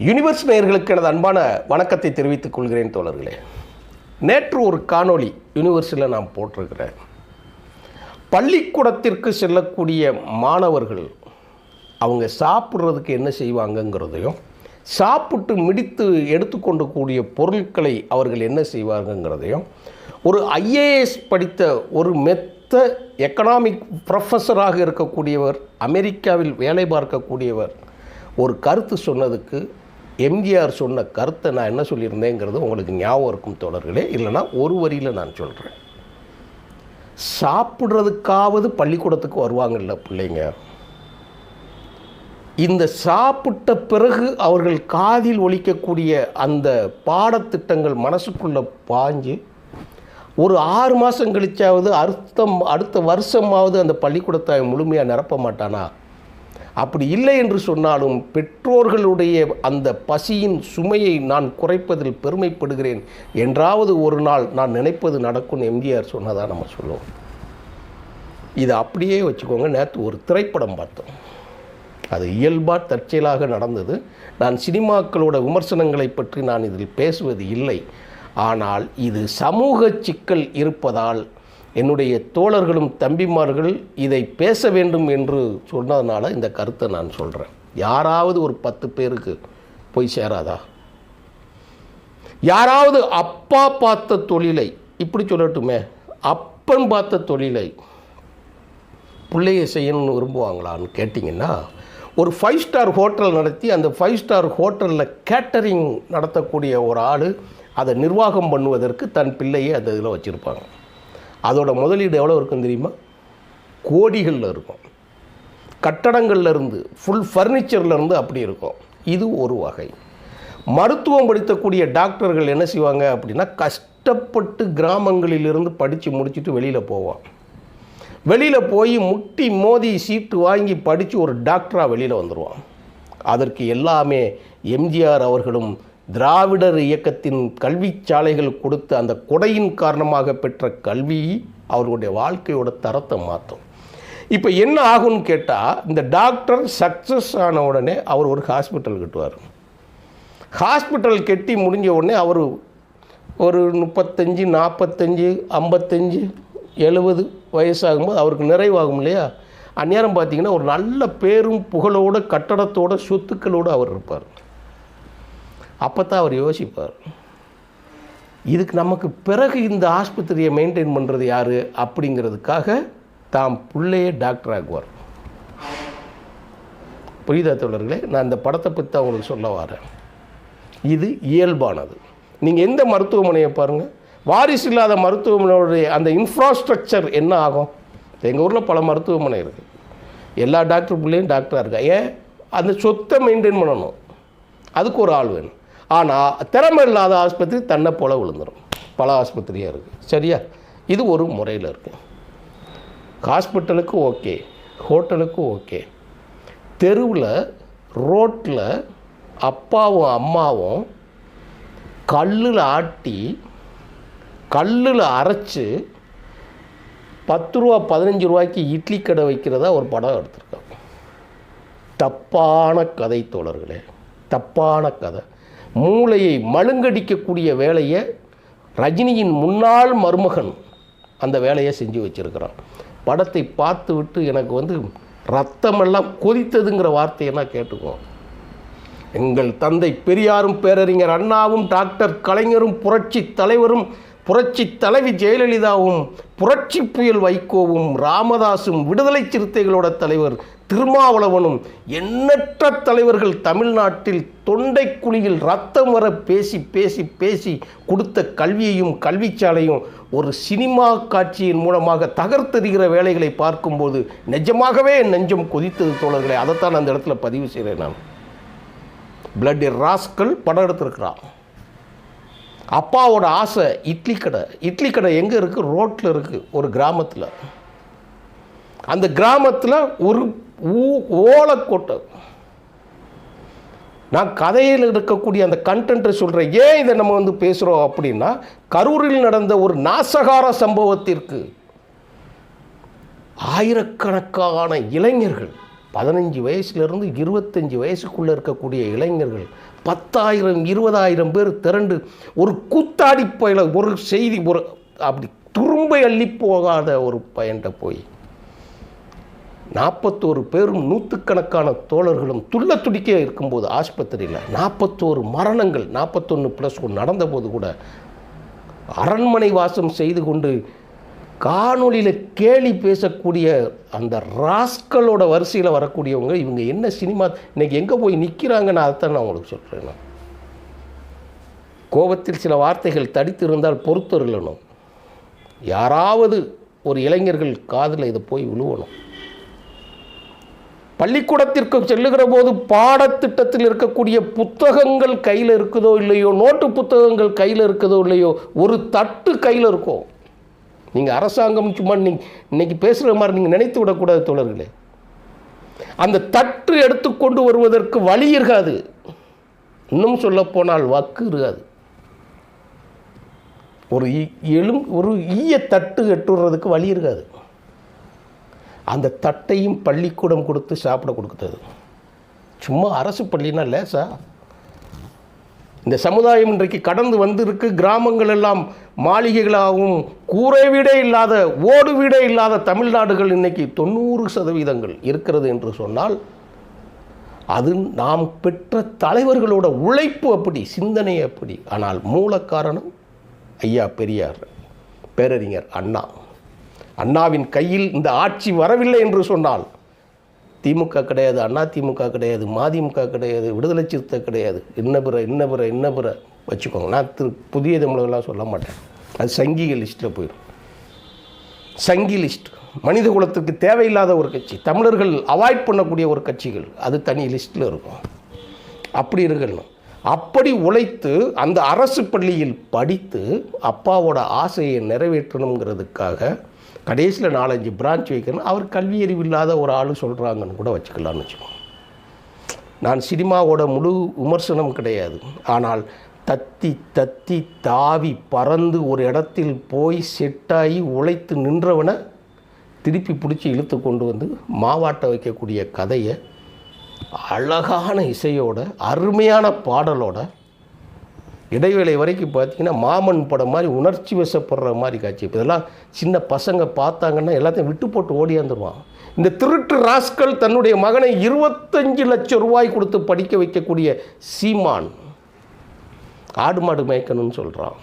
Universe நேயர்களுக்கு எனது அன்பான வணக்கத்தை தெரிவித்துக் கொள்கிறேன் தோழர்களே. நேற்று ஒரு காணொளி யூனிவர்ஸில் நான் போட்டிருக்கிறேன். பள்ளிக்கூடத்திற்கு செல்லக்கூடிய மாணவர்கள் அவங்க சாப்பிட்றதுக்கு என்ன செய்வாங்கங்கிறதையும், சாப்பிட்டு முடித்து எடுத்துக்கொண்டு கூடிய பொருட்களை அவர்கள் என்ன செய்வாங்கங்கிறதையும், ஒரு ஐஏஎஸ் படித்த ஒரு மெத்த எக்கனாமிக் ப்ரொஃபஸராக இருக்கக்கூடியவர், அமெரிக்காவில் வேலை பார்க்கக்கூடியவர் ஒரு கருத்து சொன்னதுக்கு எம்ஜிஆர் சொன்ன கருத்தை நான் என்ன சொல்லியிருந்தேங்கிறது உங்களுக்கு ஞாபகம் இருக்கும் தோழர்களே. இல்லைனா ஒரு வரியில் நான் சொல்கிறேன். சாப்பிட்றதுக்காவது பள்ளிக்கூடத்துக்கு வருவாங்கல்ல பிள்ளைங்க, இந்த சாப்பிட்ட பிறகு அவர்கள் காதில் ஒலிக்கக்கூடிய அந்த பாடத்திட்டங்கள் மனசுக்குள்ளே பாஞ்சு ஒரு 6 மாதம் கழிச்சாவது அடுத்த வருஷமாவது அந்த பள்ளிக்கூடத்தை முழுமையாக நிரப்ப மாட்டானா? அப்படி இல்லை என்று சொன்னாலும் பெற்றோர்களுடைய அந்த பசியின் சுமையை நான் குறைப்பதில் பெருமைப்படுகிறேன் என்றாவது ஒரு நாள் நான் நினைப்பது நடக்கும் எம்ஜிஆர் சொன்னதாக நம்ம சொல்லுவோம். இது அப்படியே வச்சுக்கோங்க. நேற்று ஒரு திரைப்படம் பார்த்தோம். அது இயல்பாக தற்செயலாக நடந்தது. நான் சினிமாக்களோட விமர்சனங்களை பற்றி நான் இதில் பேசுவது இல்லை. ஆனால் இது சமூக சிக்கல் இருப்பதால் என்னுடைய தோழர்களும் தம்பிமார்கள் இதை பேச வேண்டும் என்று சொன்னதுனால இந்த கருத்தை நான் சொல்கிறேன். யாராவது ஒரு 10 பேருக்கு போய் சேராதா? யாராவது அப்பா பார்த்த தொழிலை, இப்படி சொல்லட்டுமே, அப்பன் பார்த்த தொழிலை பிள்ளைய செய்யணும்னு விரும்புவாங்களான்னு கேட்டிங்கன்னா, ஒரு 5 ஸ்டார் ஹோட்டல் நடத்தி அந்த 5 ஸ்டார் ஹோட்டலில் கேட்டரிங் நடத்தக்கூடிய ஒரு ஆள் அதை நிர்வாகம் பண்ணுவதற்கு தன் பிள்ளையை அந்த இதில் வச்சுருப்பாங்க. அதோட முதலீடு எவ்வளோ இருக்கும் தெரியுமா? கோடிகளில் இருக்கும். கட்டடங்களில் இருந்து, ஃபுல் ஃபர்னிச்சர்லேருந்து அப்படி இருக்கும். இது ஒரு வகை. மருத்துவம் படித்தக்கூடிய டாக்டர்கள் என்ன செய்வாங்க அப்படின்னா, கஷ்டப்பட்டு கிராமங்களிலிருந்து படித்து முடிச்சுட்டு வெளியில் போவான். வெளியில் போய் முட்டி மோதி சீட்டு வாங்கி படித்து ஒரு டாக்டராக வெளியில் வந்துடுவான். அதற்கு எல்லாமே எம்ஜிஆர் அவர்களும் திராவிடர் இயக்கத்தின் கல்வி சாலைகள் கொடுத்த அந்த கொடையின் காரணமாக பெற்ற கல்வி அவர்களுடைய வாழ்க்கையோட தரத்தை மாற்றும். இப்போ என்ன ஆகும்னு கேட்டால், இந்த டாக்டர் சக்ஸஸ் ஆன உடனே அவர் ஒரு ஹாஸ்பிட்டல் கட்டுவார். ஹாஸ்பிட்டல் கட்டி முடிஞ்ச உடனே அவர் ஒரு 35, 45, 55, 70 வயசாகும்போது அவருக்கு நிறைவாகும் இல்லையா? அந்நேரம் பார்த்திங்கன்னா ஒரு நல்ல பேரும் புகழோட கட்டடத்தோட சொத்துக்களோடு அவர் இருப்பார். அப்போ தான் அவர் யோசிப்பார், இதுக்கு நமக்கு பிறகு இந்த ஆஸ்பத்திரியை மெயின்டைன் பண்ணுறது யார் அப்படிங்கிறதுக்காக தாம் பிள்ளையே டாக்டர் ஆகுவார். புரியுதா தோழர்களே? நான் இந்த படத்தை பற்றி தான் உங்களுக்கு சொல்ல வரேன். இது இயல்பானது. நீங்கள் எந்த மருத்துவமனையை பாருங்கள், வாரிசு இல்லாத மருத்துவமனையுடைய அந்த இன்ஃப்ராஸ்ட்ரக்சர் என்ன ஆகும்? எங்கள் ஊரில் பல மருத்துவமனை இருக்குது. எல்லா டாக்டர் பிள்ளையும் டாக்டராக இருக்கா. ஏன்? அந்த சொத்தை மெயின்டைன் பண்ணணும், அதுக்கு ஒரு ஆள் வேணும். ஆனால் திறமை இல்லாத ஆஸ்பத்திரி தன்னை போல விழுந்துடும். பல ஆஸ்பத்திரியாக இருக்குது. சரியா? இது ஒரு முறையில் இருக்குது. ஹாஸ்பிட்டலுக்கு ஓகே, ஹோட்டலுக்கு ஓகே. தெருவில் ரோட்டில் அப்பாவும் அம்மாவும் கல்லில் ஆட்டி கல்லில் அரைச்சி 10 ரூபா 15 ரூபாய்க்கு இட்லி கடை வைக்கிறதா ஒரு படம் எடுத்திருக்காங்க. தப்பான கதை தோழர்களே, தப்பான கதை. மூளையை மழுங்கடிக்கக்கூடிய வேலையை ரஜினியின் முன்னாள் மருமகன் அந்த வேலையை செஞ்சு வச்சுருக்கிறான். படத்தை பார்த்து விட்டு எனக்கு ரத்தமெல்லாம் கொதித்ததுங்கிற வார்த்தையெல்லாம் கேட்டுக்குவோம். எங்கள் தந்தை பெரியாரும் பேரறிஞர் அண்ணாவும் டாக்டர் கலைஞரும் புரட்சி தலைவரும் புரட்சி தலைவி ஜெயலலிதாவும் புரட்சி புயல் வைகோவும் ராமதாசும் விடுதலை சிறுத்தைகளோட தலைவர் திருமாவளவனும் எண்ணற்ற தலைவர்கள் தமிழ்நாட்டில் தொண்டைக்குழியில் ரத்தம் வர பேசி பேசி பேசி கொடுத்த கல்வியையும் கல்விச்சாலையும் ஒரு சினிமா காட்சியின் மூலமாக தகர்த்தெறிகிற வேலைகளை பார்க்கும்போது நிஜமாகவே என் நெஞ்சம் கொதித்தது தோழர்களே. அதைத்தான் அந்த இடத்துல பதிவு செய்கிறேன் நான். பிளட்டி ராஸ்கல் படம் எடுத்திருக்கிறான். அப்பாவோட ஆசை இட்லி கடை. இட்லி கடை எங்கே இருக்குது? ரோட்டில் இருக்குது, ஒரு கிராமத்தில். அந்த கிராமத்தில் ஒரு ஓலைக்கோட்டை. நான் கதையில் இருக்கக்கூடிய அந்த கண்டென்ட்டை சொல்கிறேன். ஏன் இதை நம்ம பேசுகிறோம் அப்படின்னா, கரூரில் நடந்த ஒரு நாசகார சம்பவத்திற்கு ஆயிரக்கணக்கான இளைஞர்கள் 15 வயசுலேருந்து 25 வயசுக்குள்ளே இருக்கக்கூடிய இளைஞர்கள் 10,000 20,000 பேர் திரண்டு ஒரு கூத்தாடி பயில ஒரு செய்தி ஒரு அப்படி துரும்பை அள்ளி போகாத ஒரு பையன்கிட்ட போய் 41 பேரும் நூற்றுக்கணக்கான தோழர்களும் துள்ள துடிக்க இருக்கும்போது ஆஸ்பத்திரியில் 41 மரணங்கள் 41+1 நடந்தபோது கூட அரண்மனை வாசம் செய்து கொண்டு காணொலியில் கேலி பேசக்கூடிய அந்த ராஸ்களோட வரிசையில் வரக்கூடியவங்க இவங்க என்ன சினிமா இன்றைக்கி எங்கே போய் நிற்கிறாங்கன்னு அதைத்தான் நான் உங்களுக்கு சொல்கிறேன். கோபத்தில் சில வார்த்தைகள் தடித்து இருந்தால் பொறுத்தருளணும். யாராவது ஒரு இளைஞர்கள் காதில் இதை போய் விழுவணும். பள்ளிக்கூடத்திற்கு செல்லுகிற போது பாடத்திட்டத்தில் இருக்கக்கூடிய புத்தகங்கள் கையில் இருக்குதோ இல்லையோ, நோட்டு புத்தகங்கள் கையில் இருக்குதோ இல்லையோ, ஒரு தட்டு கையில் இருக்கும். நீங்கள் அரசாங்கம் சும்மா இன்னைக்கு பேசுகிற மாதிரி நீங்கள் நினைத்து விடக்கூடாது தோழர்களே. அந்த தட்டு எடுத்துக்கொண்டு வருவதற்கு வழி இருக்காது. இன்னும் சொல்லப்போனால் வக்கு இருக்காது. ஒரு ஈய தட்டு எட்டுறதுக்கு வழி இருக்காது. அந்த தட்டையும் பள்ளிக்கூடம் கொடுத்து சாப்பிட கொடுக்குறது. சும்மா அரசு பள்ளினா லேசா? இந்த சமுதாயம் இன்றைக்கு கடந்து வந்திருக்கு. கிராமங்கள் எல்லாம் மாளிகைகளாகவும் கூரை வீடே இல்லாத ஓடு வீடே இல்லாத தமிழ்நாடுகள் இன்றைக்கி 90% இருக்கிறது என்று சொன்னால் அது நாம் பெற்ற தலைவர்களோட உழைப்பு அப்படி, சிந்தனை அப்படி. ஆனால் மூல காரணம் ஐயா பெரியார், பேரறிஞர் அண்ணா. அண்ணாவின் கையில் இந்த ஆட்சி வரவில்லை என்று சொன்னால் திமுக கிடையாது, அண்ணா திமுக கிடையாது, மதிமுக கிடையாது, விடுதலை சிறுத்தை கிடையாது, இன்ன பிற வச்சுக்கோங்க. நான் புதிய தமிழெல்லாம் சொல்ல மாட்டேன். அது சங்கிக லிஸ்ட்டில் போயிடும். சங்கி லிஸ்ட் மனித குலத்துக்கு தேவையில்லாத ஒரு கட்சி, தமிழர்கள் அவாய்ட் பண்ணக்கூடிய ஒரு கட்சிகள், அது தனி லிஸ்ட்டில் இருக்கும். அப்படி இருக்கணும். அப்படி உழைத்து அந்த அரசு பள்ளியில் படித்து அப்பாவோட ஆசையை நிறைவேற்றணுங்கிறதுக்காக கடைசியில் 4-5 பிரான்ச் வைக்கணும். அவர் கல்வி அறிவு இல்லாத ஒரு ஆள் சொல்கிறாங்கன்னு கூட வச்சுக்கலான்னு வச்சுக்கோங்க. நான் சினிமாவோட முழு விமர்சனம் கிடையாது. ஆனால் தத்தி தாவி பறந்து ஒரு இடத்தில் போய் செட்டாகி உழைத்து நின்றவனை திருப்பி பிடிச்சி இழுத்து கொண்டு வந்து மாவாட்ட வைக்கக்கூடிய கதையை அழகான இசையோட அருமையான பாடலோட இடைவேளை வரைக்கும் பார்த்தீங்கன்னா மாமன் படம் மாதிரி உணர்ச்சி வசப்படுற மாதிரி காட்சி. இப்போ இதெல்லாம் சின்ன பசங்க பார்த்தாங்கன்னா எல்லாத்தையும் விட்டு போட்டு ஓடியாந்துருவான். இந்த திருட்டு ராஸ்கல் தன்னுடைய மகனை 25 லட்சம் ரூபாய் கொடுத்து படிக்க வைக்கக்கூடிய சீமான் ஆடு மாடு மேய்க்கணும்னு சொல்கிறான்.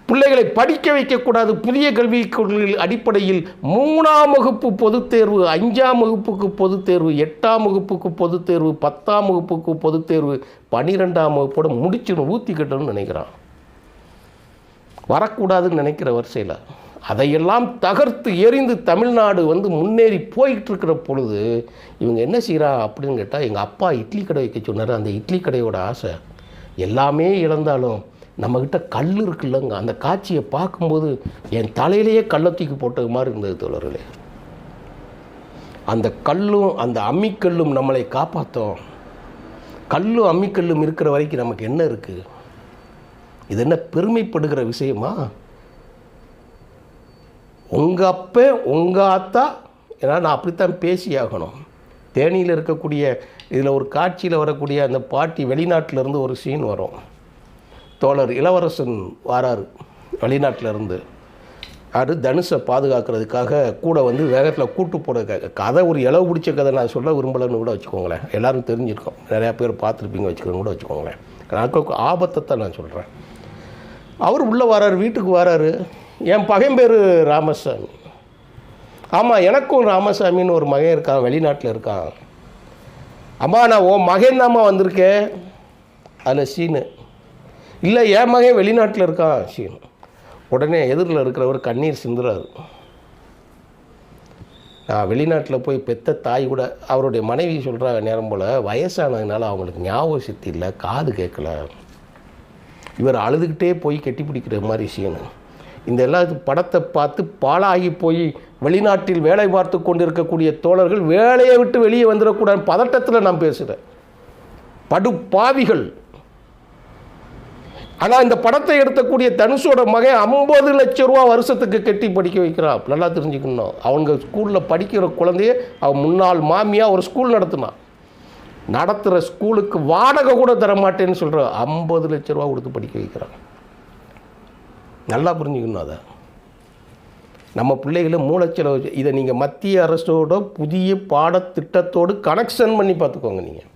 பிள்ளைகளை படிக்க வைக்கக்கூடாது. புதிய கல்விக் கொள்கைகள் அடிப்படையில் 3ஆம் வகுப்பு பொதுத் தேர்வு, 5ஆம் வகுப்புக்கு பொதுத் தேர்வு, 8ஆம் வகுப்புக்கு பொதுத் தேர்வு, 10ஆம் வகுப்புக்கு பொதுத் தேர்வு, 12ஆம் வகுப்போட முடிச்சுன்னு ஊற்றிக்கிட்டோன்னு நினைக்கிறான். வரக்கூடாதுன்னு நினைக்கிற வரிசையில் அதையெல்லாம் தகர்த்து எறிந்து தமிழ்நாடு முன்னேறி போயிட்டு இருக்கிற பொழுது இவங்க என்ன செய்கிறா அப்படின்னு கேட்டால், எங்கள் அப்பா இட்லி கடை வைக்க சொன்னார். அந்த இட்லி கடையோட ஆசை எல்லாமே இழந்தாலும் நம்மக்கிட்ட கல் இருக்குல்லங்க, அந்த காட்சியை பார்க்கும்போது என் தலையிலேயே கள்ளத்தூக்கி போட்டது மாதிரி இருந்தது தோழர்களே. அந்த கல்லும் அந்த அம்மிக்கல்லும் நம்மளை காப்பாற்றோம். கல்லும் அம்மிக்கல்லும் இருக்கிற வரைக்கும் நமக்கு என்ன இருக்குது? இது என்ன பெருமைப்படுகிற விஷயமா? உங்கள் அப்பா உங்கள் ஆத்தா, ஏன்னா நான் அப்படித்தான் பேசியாகணும். தேனியில் இருக்கக்கூடிய இதில் ஒரு காட்சியில் வரக்கூடிய அந்த பாட்டி வெளிநாட்டிலேருந்து ஒரு சீன் வரும். தோழர் இளவரசன் வராரு வெளிநாட்டிலேருந்து. அது தனுஷை பாதுகாக்கிறதுக்காக கூட வேகத்தில் கூட்டு போடுறதுக்காக. கதை ஒரு இளவு பிடிச்ச கதை, நான் சொல்ல விரும்பலைன்னு கூட வச்சுக்கோங்களேன். எல்லோரும் தெரிஞ்சிருக்கோம், நிறையா பேர் பார்த்துருப்பீங்க வச்சுக்கோங்க கூட வச்சுக்கோங்களேன். எனக்கு ஆபத்தை தான் நான் சொல்கிறேன். அவர் உள்ளே வராரு, வீட்டுக்கு வராரு. என் பகையன் பேர் ராமசாமி. ஆமாம், எனக்கும் ராமசாமின்னு ஒரு மகன் இருக்கான், வெளிநாட்டில் இருக்கான். அம்மா நான் உன் மகன் தாம்மா வந்திருக்கேன். அதில் சீனு இல்லை, என் மகன் வெளிநாட்டில் இருக்கான் சீனு. உடனே எதிரில் இருக்கிறவர் கண்ணீர் சிந்துறாரு. நான் வெளிநாட்டில் போய் பெத்த தாய் கூட, அவருடைய மனைவி சொல்கிறாங்க நேரம் போல் வயசானதுனால அவங்களுக்கு ஞாபக சக்தி இல்லை, காது கேட்கல. இவர் அழுதுகிட்டே போய் கெட்டி பிடிக்கிற மாதிரி சீனு. இந்த எல்லா படத்தை பார்த்து பாழாகி போய் வெளிநாட்டில் வேலை பார்த்து கொண்டிருக்கக்கூடிய தோழர்கள் வேலையை விட்டு வெளியே வந்துடக்கூடாது பதட்டத்தில் நான் பேசுகிறேன். படு பாவிகள். ஆனால் இந்த படத்தை எடுத்தக்கூடிய தனுஷோட மகன் 50 லட்சம் ரூபா வருஷத்துக்கு கட்டி படிக்க வைக்கிறான். நல்லா தெரிஞ்சுக்கணும். அவங்க ஸ்கூலில் படிக்கிற குழந்தைய அவன் முன்னாள் மாமியாக ஒரு ஸ்கூல் நடத்துகிற ஸ்கூலுக்கு வாடகை கூட தரமாட்டேன்னு சொல்கிற 50 லட்ச ரூபா கொடுத்து படிக்க வைக்கிறான். நல்லா புரிஞ்சுக்கணும். அதை நம்ம பிள்ளைகளை மூளைச்செலவு இதை நீங்கள் மத்திய அரசோட புதிய பாடத்திட்டத்தோடு கனெக்ஷன் பண்ணி பார்த்துக்கோங்க. நீங்கள்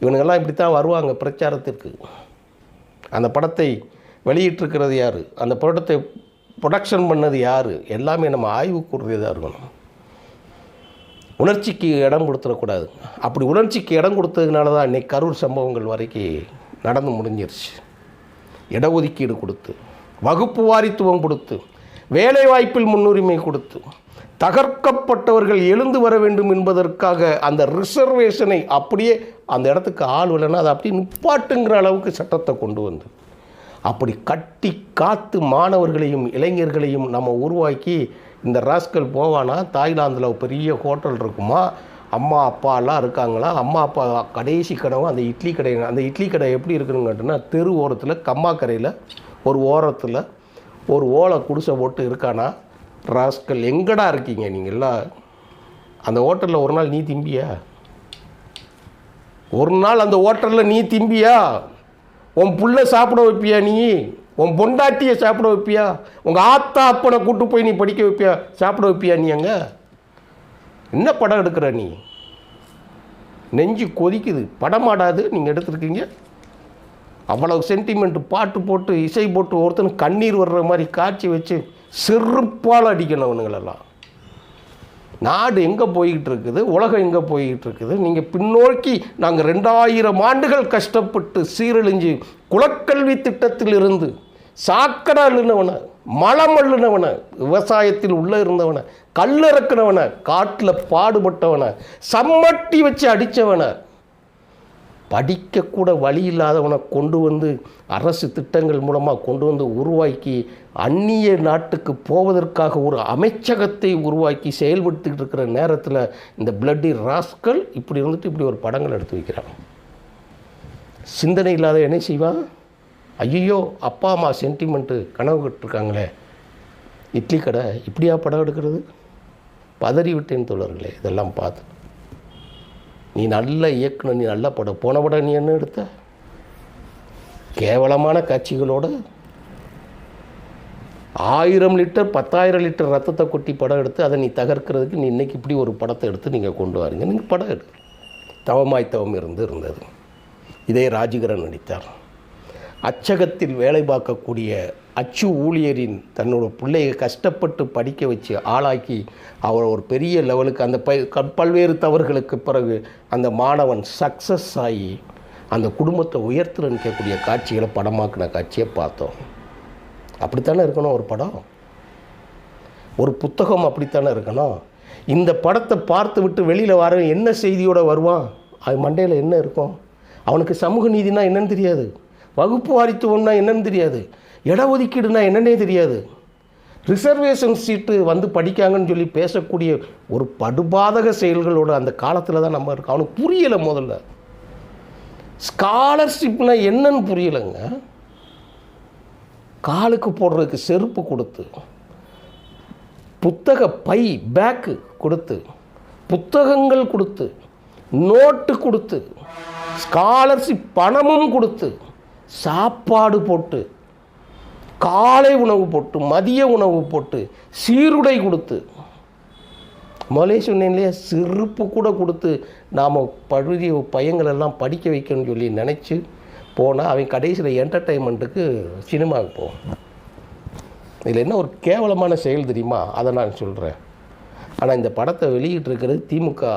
இவனுங்கெல்லாம் இப்படி தான் வருவாங்க பிரச்சாரத்திற்கு. அந்த படத்தை வெளியிட்டிருக்கிறது யார், அந்த படத்தை ப்ரொடக்ஷன் பண்ணது யார், எல்லாமே நம்ம ஆய்வு கூறுறதாக இருக்கணும். உணர்ச்சிக்கு இடம் கொடுத்துடக்கூடாது. அப்படி உணர்ச்சிக்கு இடம் கொடுத்ததுனால தான் இன்றைக்கி கரூர் சம்பவங்கள் வரைக்கும் நடந்து முடிஞ்சிருச்சு. இடஒதுக்கீடு கொடுத்து, வகுப்பு வாரித்துவம் கொடுத்து, வேலைவாய்ப்பில் முன்னுரிமை கொடுத்து, தகர்க்கப்பட்டவர்கள் எழுந்து வர வேண்டும் என்பதற்காக அந்த ரிசர்வேஷனை அப்படியே அந்த இடத்துக்கு ஆள் இல்லைன்னா அதை அப்படியே நிப்பாட்டுங்கிற அளவுக்கு சட்டத்தை கொண்டு வந்து அப்படி கட்டி காத்து மாணவர்களையும் இளைஞர்களையும் நம்ம உருவாக்கி இந்த ராஸ்கல் போவானா, தாய்லாந்தில் பெரிய ஹோட்டல் இருக்குமா, அம்மா அப்பாலாம் இருக்காங்களா, அம்மா அப்பா கடைசி கனவு அந்த இட்லி கடை. அந்த இட்லி கடை எப்படி இருக்குன்னு கேட்டோன்னா, தெரு ஓரத்தில் கம்மாக்கரையில் ஒரு ஓரத்தில் ஒரு ஓலை குடிசை போட்டு இருக்கானா. ராஸ்கல் எங்கடா இருக்கீங்க நீங்கள்லாம்? அந்த ஹோட்டலில் ஒரு நாள் நீ திம்பியா? ஒரு நாள் அந்த ஹோட்டலில் நீ திம்பியா? உன் புள்ள சாப்பிட வைப்பியா? நீ உன் பொண்டாட்டியை சாப்பிட வைப்பியா? உங்கள் ஆத்தா அப்பனை கூட்டு போய் நீ படிக்க வைப்பியா? சாப்பிட வைப்பியா? நீ அங்கே என்ன படம் எடுக்கிற? நீ நெஞ்சு கொதிக்குது. படமாடாது நீங்கள் எடுத்துருக்கீங்க. அவ்வளவு சென்டிமெண்ட் பாட்டு போட்டு இசை போட்டு ஒருத்தனுக்கு கண்ணீர் வர்ற மாதிரி காட்சி வச்சு செருப்பால் அடிக்கணும் அவனுங்களெல்லாம். நாடு எங்கே போய்கிட்டு இருக்குது, உலகம் எங்கே போய்கிட்டு இருக்குது? நீங்கள் பின்னோக்கி நாங்கள் 2000 ஆண்டுகள் கஷ்டப்பட்டு சீரழிஞ்சு குலக்கல்வி திட்டத்தில் இருந்து சாக்கடை அள்ளினவனை, மலம் அள்ளினவனை, விவசாயத்தில் உள்ளே இருந்தவனை, கல்லிறக்குனவனை, காட்டில் பாடுபட்டவனை, சம்மட்டி வச்சு அடித்தவனை, படிக்கக்கூட வழி இல்லாதவனை கொண்டு வந்து அரசு திட்டங்கள் மூலமாக கொண்டு வந்து உருவாக்கி அந்நிய நாட்டுக்கு போவதற்காக ஒரு அமைச்சகத்தை உருவாக்கி செயல்படுத்திக்கிட்டு இருக்கிற நேரத்தில் இந்த பிளட்டி ராஸ்கல் இப்படி இருந்துட்டு இப்படி ஒரு படங்கள் எடுத்து வைக்கிறான். சிந்தனை இல்லாத என்ன செய்வான்? ஐயோ அப்பா அம்மா சென்டிமெண்ட்டு கனவு கட்டுருக்காங்களே, இட்லி கடை இப்படியா படம் எடுக்கிறது? பதறி விட்டேன் தோழர்களே. இதெல்லாம் பார்த்து நீ நல்ல இயக்குனர், நீ நல்ல படம். போன படம் நீ என்ன எடுத்த? கேவலமான காட்சிகளோடு 1000 லிட்டர் 10,000 லிட்டர் ரத்தத்தை கொட்டி படம் எடுத்து அதை நீ தகர்க்கிறதுக்கு நீ இன்றைக்கி இப்படி ஒரு படத்தை எடுத்து நீங்கள் கொண்டு வாருங்க. நீங்கள் படம் எடு. தவமாய் தவம் இருந்தது. இதே ராஜகிரண் நடித்தார். அச்சகத்தில் வேலை பார்க்கக்கூடிய அச்சு ஊழியரின் தன்னோட பிள்ளையை கஷ்டப்பட்டு படிக்க வச்சு ஆளாக்கி அவர் ஒரு பெரிய லெவலுக்கு அந்த பல்வேறு தவறுகளுக்கு பிறகு அந்த மாணவன் சக்ஸஸ் ஆகி அந்த குடும்பத்தை உயர்த்து நிற்கக்கூடிய காட்சிகளை படமாக்கின காட்சியை பார்த்தோம். அப்படித்தானே இருக்கணும் ஒரு படம், ஒரு புத்தகம் அப்படித்தானே இருக்கணும். இந்த படத்தை பார்த்து விட்டு வெளியில் வர என்ன செய்தியோடு வருவான்? அது மண்டையில் என்ன இருக்கும்? அவனுக்கு சமூக நீதினா என்னன்னு தெரியாது, வகுப்பு வாரித்துவம்னா என்னன்னு தெரியாது, இடஒதுக்கீடுனா என்னன்னே தெரியாது. ரிசர்வேஷன் சீட்டு வந்து படிக்காங்கன்னு சொல்லி பேசக்கூடிய ஒரு படுபாதக செயல்களோட அந்த காலத்தில் தான் நம்ம இருக்கோம். அவனுக்கு புரியலை. முதல்ல ஸ்காலர்ஷிப்னா என்னன்னு புரியலைங்க. காலுக்கு போடுறதுக்கு செருப்பு கொடுத்து, புத்தக பை பேக்கு கொடுத்து, புத்தகங்கள் கொடுத்து, நோட்டு கொடுத்து, ஸ்காலர்ஷிப் பணமும் கொடுத்து, சாப்பாடு போட்டு, காலை உணவு போட்டு, மதிய உணவு போட்டு, சீருடை கொடுத்து, முதலே சொன்னேன் இல்லையா, செருப்பு கூட கொடுத்து நாம் பழுதிய பையங்களெல்லாம் படிக்க வைக்கணும்னு சொல்லி நினச்சி போனால் அவன் கடைசியில் என்டர்டெயின்மெண்ட்டுக்கு சினிமாவுக்கு போவோம். இதில் என்ன ஒரு கேவலமான செயல் தெரியுமா? அதை நான் சொல்கிறேன். ஆனால் இந்த படத்தை வெளியிட்டிருக்கிறது திமுக.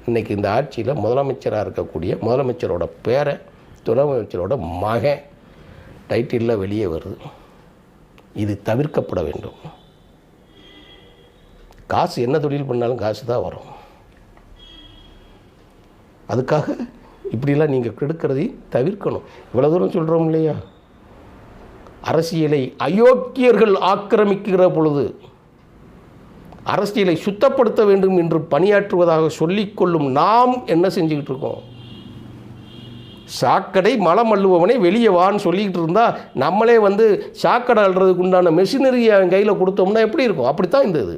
இன்றைக்கி இந்த ஆட்சியில் முதலமைச்சராக இருக்கக்கூடிய முதலமைச்சரோட பேரை, துணை அமைச்சரோட மகன் டைட்டிலில் வெளியே வருது. இது தவிர்க்கப்பட வேண்டும். காசு என்ன தொழில் பண்ணாலும் காசு தான் வரும். அதுக்காக இப்படிலாம் நீங்கள் கெடுக்கிறதை தவிர்க்கணும். இவ்வளோ தூரம் சொல்கிறோம் இல்லையா? அரசியலை அயோக்கியர்கள் ஆக்கிரமிக்கிற பொழுது அரசியலை சுத்தப்படுத்த வேண்டும் என்று பணியாற்றுவதாக சொல்லிக்கொள்ளும் நாம் என்ன செஞ்சுக்கிட்டு இருக்கோம்? சாக்கடை மலம் அள்ளுபவனே வெளியே வான்னு சொல்லிக்கிட்டு இருந்தால் நம்மளே வந்து சாக்கடை அள்ளுறதுக்கு உண்டான மெஷினரியை அவன் கையில் கொடுத்தோம்னா எப்படி இருக்கும்? அப்படித்தான் இந்த இது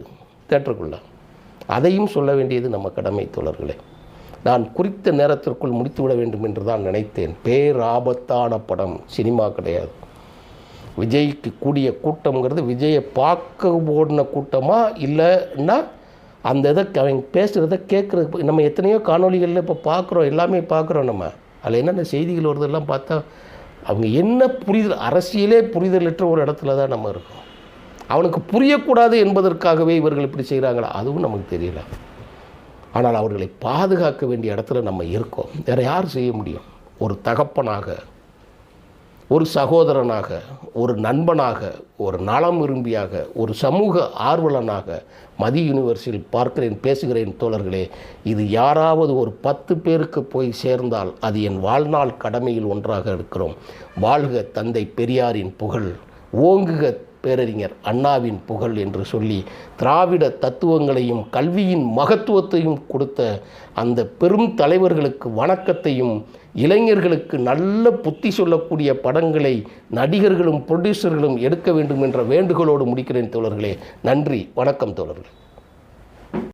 தேட்டருக்குள்ள. அதையும் சொல்ல வேண்டியது நம்ம கடமை தோழர்களே. நான் குறித்த நேரத்திற்குள் முடித்துவிட வேண்டும் என்று தான் நினைத்தேன். பேராபத்தான படம் சினிமா கிடையாது. விஜய்க்கு கூடிய கூட்டம்ங்கிறது விஜயை பார்க்க ஓடின கூட்டமா இல்லைன்னா அந்த இதை அவங்க பேசுகிறத கேட்குறது. நம்ம எத்தனையோ காணொலிகளில் இப்போ பார்க்குறோம், எல்லாமே பார்க்குறோம். நம்ம அதில் என்னென்ன செய்திகள் வருதெல்லாம் பார்த்தா அவங்க என்ன புரிதல், அரசியலே புரிதலற்ற ஒரு இடத்துல தான் நம்ம இருக்கோம். அவனுக்கு புரியக்கூடாது என்பதற்காகவே இவர்கள் இப்படி செய்கிறாங்களா, அதுவும் நமக்கு தெரியல. ஆனால் அவர்களை பாதுகாக்க வேண்டிய இடத்துல நம்ம இருக்கோம். வேறு யார் செய்ய முடியும்? ஒரு தகப்பனாக, ஒரு சகோதரனாக, ஒரு நண்பனாக, ஒரு நலம் விரும்பியாக, ஒரு சமூக ஆர்வலனாக மதி யூனிவர்ஸில் பார்க்கிறேன், பேசுகிறேன் தோழர்களே. இது யாராவது ஒரு 10 பேருக்கு போய் சேர்ந்தால் அது என் வாழ்நாள் கடமையில் ஒன்றாக இருக்கிறோம். வாழ்க தந்தை பெரியாரின் புகழ், ஓங்குக பேரறிஞர் அண்ணாவின் புகழ் என்று சொல்லி திராவிட தத்துவங்களையும் கல்வியின் மகத்துவத்தையும் கொடுத்த அந்த பெரும் தலைவர்களுக்கு வணக்கத்தையும், இளைஞர்களுக்கு நல்ல புத்தி சொல்லக்கூடிய படங்களை நடிகர்களும் ப்ரொடியூசர்களும் எடுக்க வேண்டும் என்ற வேண்டுகோளோடு முடிக்கிறேன் தோழர்களே. நன்றி, வணக்கம் தோழர்களே.